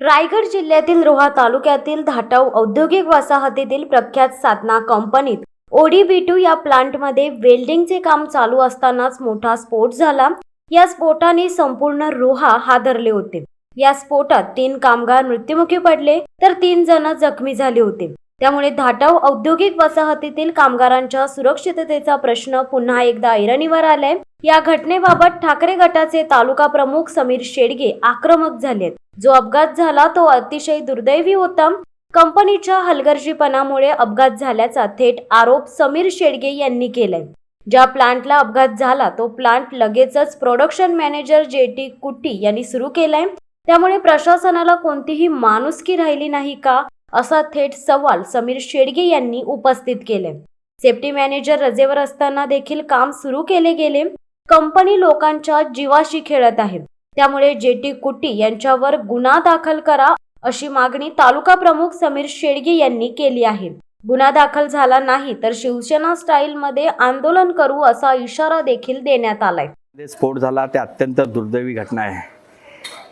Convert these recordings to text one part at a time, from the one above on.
रायगड जिल्ह्यातील रोहा तालुक्यातील धाटाव औद्योगिक वसाहतीतील प्रख्यात साधना कंपनीत ODB2 या प्लांटमध्ये वेल्डिंगचे काम चालू असतानाच मोठा स्फोट झाला। या स्फोटाने संपूर्ण रोहा हादरले होते। या स्फोटात 3 कामगार मृत्युमुखी पडले तर 3 जण जखमी झाले होते। त्यामुळे धाटाव औद्योगिक वसाहतीतील कामगारांच्या सुरक्षिततेचा प्रश्न पुन्हा एकदा ऐरणीवर आलाय। या घटनेबाबत ठाकरे गटाचे तालुका प्रमुख समीर शेडगे आक्रमक झालेत। जो अपघात झाला तो अतिशय दुर्दैवी होता। कंपनीच्या हलगर्जीपणामुळे अपघात झाल्याचा थेट आरोप समीर शेडगे यांनी केलाय। ज्या प्लांटला अपघात झाला तो प्लांट लगेचच प्रोडक्शन मॅनेजर JT कुट्टी यांनी सुरू केलाय। त्यामुळे प्रशासनाला कोणतीही माणुसकी राहिली नाही का, असा थेट सवाल समीर शेडगे यांनी उपस्थित केले। सेफ्टी मॅनेजर रजेवर असताना देखील काम सुरू केले गेले। कंपनी लोकांच्या जीवाशी खेळत आहे। त्यामुळे JT कुट्टी यांच्यावर गुन्हा दाखल करा अशी मागणी तालुका प्रमुख समीर शेडगे यांनी केली आहे। गुन्हा दाखल झाला नाही तर शिवसेना स्टाईल मध्ये आंदोलन करू असा इशारा देखील देण्यात आलाय। स्फोट झाला ते अत्यंत दुर्दैवी घटना आहे।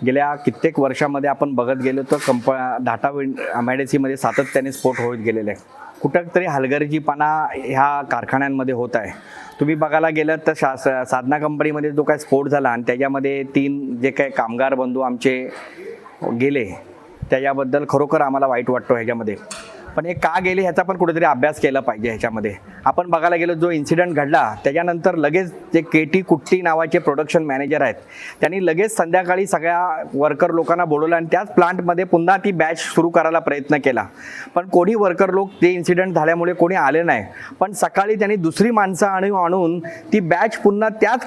गेल्या कित्येक वर्षामध्ये आपण बघत गेलो तर धाटाव MIDC मध्ये सातत्याने स्फोट होत गेलेले आहे। कुठंतरी हलगर्जीपणा ह्या कारखान्यांमध्ये होत आहे। तुम्ही बघायला गेलं तर साधना कंपनीमध्ये जो काय स्फोट झाला आणि त्याच्यामध्ये 3 जे काही कामगार बंधू आमचे गेले त्याच्याबद्दल खरोखर आम्हाला वाईट वाटतो ह्याच्यामध्ये। पण हे का गेले ह्याचा पण कुठेतरी अभ्यास केला पाहिजे। ह्याच्यामध्ये आपण बघायला गेलो जो इन्सिडेंट घडला त्याच्यानंतर लगेच जे KT कुट्टी नावाचे प्रोडक्शन मॅनेजर आहेत त्यांनी लगेच संध्याकाळी सगळ्या वर्कर लोकांना बोलवलं आणि त्याच प्लांटमध्ये पुन्हा ती बॅच सुरू करायला प्रयत्न केला। पण कोणी वर्कर लोक ते इन्सिडेंट झाल्यामुळे कोणी आले नाही। पण सकाळी त्यांनी दुसरी माणसं आणून ती बॅच पुन्हा त्याच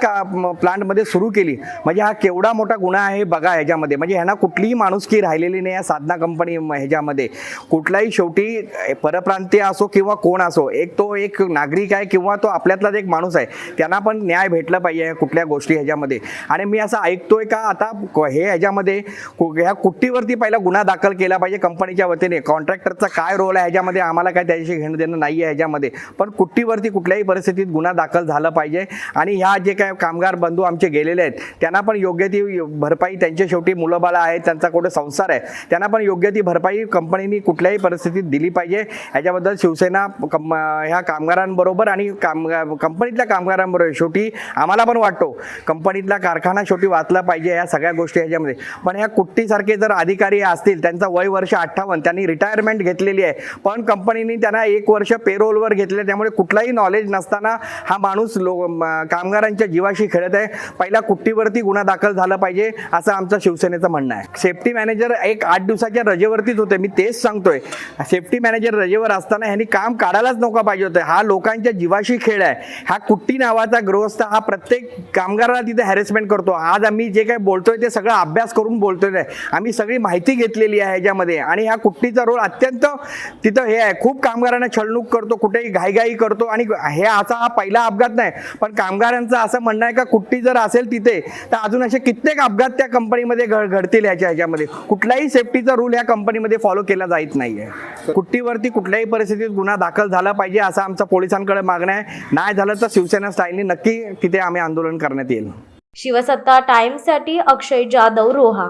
प्लांटमध्ये सुरू केली। म्हणजे हा केवढा मोठा गुन्हा आहे बघा ह्याच्यामध्ये। म्हणजे ह्यांना कुठलीही माणुसकी राहिलेली नाही या साधना कंपनी ह्याच्यामध्ये। कुठलाही शेवटी परप्रांतीय असो किंवा कोण असो, एक नागरिक आहे किंवा तो आपल्यातलाच एक माणूस आहे, त्यांना पण न्याय भेटला पाहिजे कुठल्या गोष्टी ह्याच्यामध्ये। आणि मी असं ऐकतोय का आता हे ह्याच्यामध्ये ह्या कुट्टीवरती पहिला गुन्हा दाखल केला पाहिजे कंपनीच्या वतीने। कॉन्ट्रॅक्टरचा काय रोल आहे ह्याच्यामध्ये आम्हाला काय त्याच्याशी घेणं देणं नाही आहे ह्याच्यामध्ये। पण कुट्टीवरती कुठल्याही परिस्थितीत गुन्हा दाखल झाला पाहिजे। आणि ह्या जे काय कामगार बंधू आमचे गेलेले आहेत त्यांना पण योग्य ती भरपाई, त्यांच्या शेवटी मुलं बाळं आहेत, त्यांचा कुठे संसार आहे, त्यांना पण योग्य ती भरपाई कंपनीने कुठल्याही परिस्थितीत दिली पाहिजे। याच्याबद्दल शिवसेना ह्या कामगारांबरोबर आणि कंपनीतल्या कामगारांबरोबर, शेवटी आम्हाला पण वाटतो कंपनीतला कारखाना शेवटी वाचला पाहिजे या सगळ्या गोष्टी ह्याच्यामध्ये। पण ह्या कुट्टीसारखे जर अधिकारी असतील, त्यांचा वय वर्ष 58, त्यांनी रिटायरमेंट घेतलेली आहे, पण कंपनीने त्यांना 1 वर्ष पेरोलवर घेतले। त्यामुळे कुठलाही नॉलेज नसताना हा माणूस कामगारांच्या जीवाशी खेळत आहे। पहिला कुट्टीवरती गुन्हा दाखल झाला पाहिजे असं आमचं शिवसेनेचं म्हणणं आहे। सेफ्टी मॅनेजर 8 दिवसाच्या रजेवरतीच होते, मी तेच सांगतोय। सेफ्टी मॅनेजर रजेवर असताना ह्यांनी काम काढायलाच नका पाहिजे होतं। हा लोकांच्या जीवाशी खेळ आहे। हा कुट्टी नावाचा गृहस्थ हा प्रत्येक कामगाराला तिथे हॅरेसमेंट करतो। आज आम्ही जे काही बोलतोय ते सगळं अभ्यास करून बोलतोय, आम्ही सगळी माहिती घेतलेली आहे ह्याच्यामध्ये। आणि ह्या कुट्टीचा रोल अत्यंत तिथं हे आहे, खूप कामगारांना छळणूक करतो, कुठेही घाईघाई करतो। आणि हे हा पहिला अपघात नाही, पण कामगारांचं असं म्हणणं आहे का कुट्टी जर असेल तिथे तर अजून असे कित्येक अपघात त्या कंपनीमध्ये घडतील। ह्याच्यामध्ये कुठलाही सेफ्टीचा रूल या कंपनीमध्ये फॉलो केला जात नाहीये। कुट्टीवरती कुठल्याही परिस्थितीत गुन्हा दाखल झाला पाहिजे असं आमचं पोलिसांकडे मागणं आहे। नाही झालं तर शिवसेना स्टाईलने नक्की तिथे आम्ही आंदोलन करण्यात येईल। शिवसत्ता टाइम्ससाठी अक्षय जाधव, रोहा।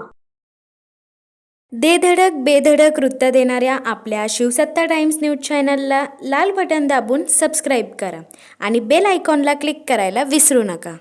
दे धडक बेधडक वृत्त देणाऱ्या आपल्या शिवसत्ता टाइम्स न्यूज चॅनलला लाल बटन दाबून सबस्क्राईब करा आणि बेल आयकॉनला क्लिक करायला विसरू नका।